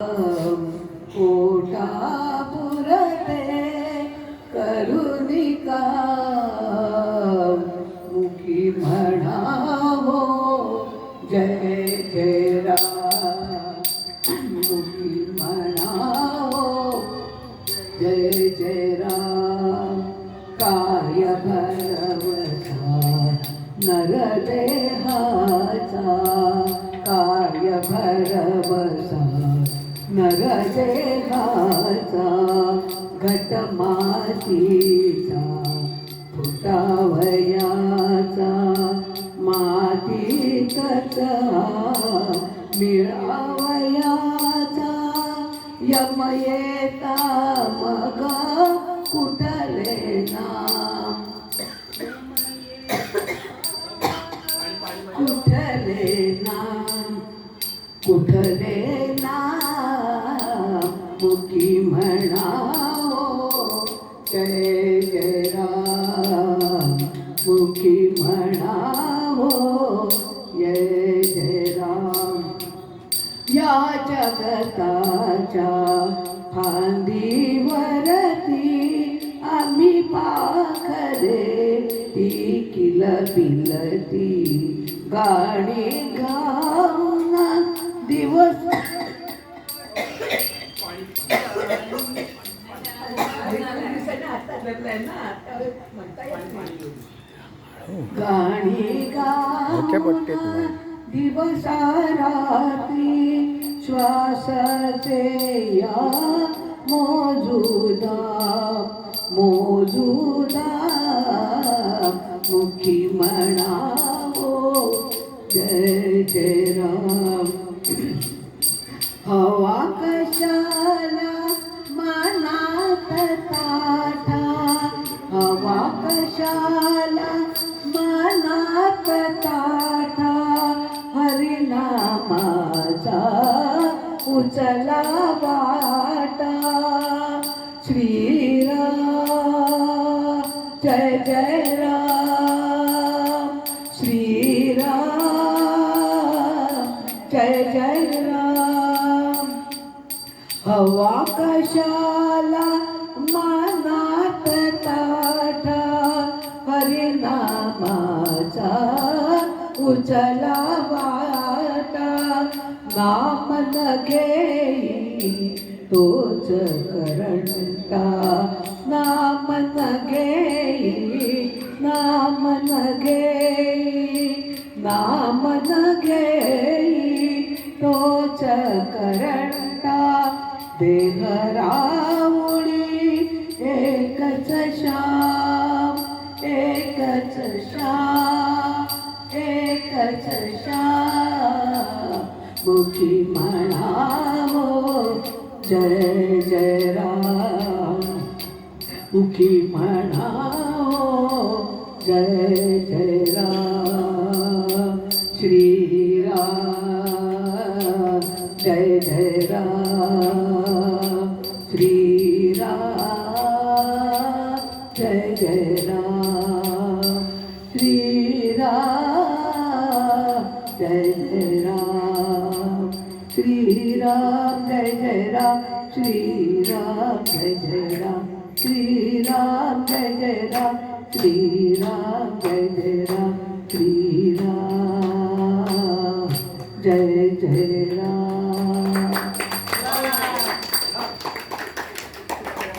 पोटा पुरते करुणिका मुखी म्हणावो जय जय राम, मुखी म्हणावो जय जय राम. काय भरवसा नरदेहाचा, काय भरवसा नरदेहाचा, घटमातीचा फुटावयाचा, मातीतच मिळावयाचा, यम येता मग कुठले नाम, कुठले नाम, कुठले नाम, मुखी म्हणावो जय जय राम, मुखी म्हणावो जय जय राम. या जगताच्या फांदीवरती आम्ही पाखरे ती किलबिलती गाणी गाऊन दिवस गाणी गाऊन दिवसा रात्री श्वासाचे या मोजुदा मोजुदा, मुखी म्हणावो जय जय राम. हवा कशाला मनात ताठा, हवा कशाला मनात ताठा, हरिनामाचा उचला वाटा. श्रीराम जय जय राम, श्रीराम जय जय राम. हवा कशाला मनात ताठा, हरिनामाचा उचला वाटा. नाम न घेई तोच करंटा, नाम न घेई, नाम न घेई, नाम न घेई तोच करंटा. देह राऊळी एकच श्याम, एकच श्याम, एकच श्याम, मुखी म्हणावो जय जय राम, मुखी म्हणावो जय जय राम. श्रीराम जय जय राम, श्रीराम जय जय राम, श्रीराम जय जय राम, श्रीराम जय जय राम, श्रीराम जय जय राम, श्रीराम जय जय राम, श्रीराम जय जय राम, श्रीराम जय जय राम.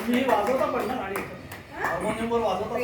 मी वाजवता पण ना गाडी हार्मोनियमवर वाजवता.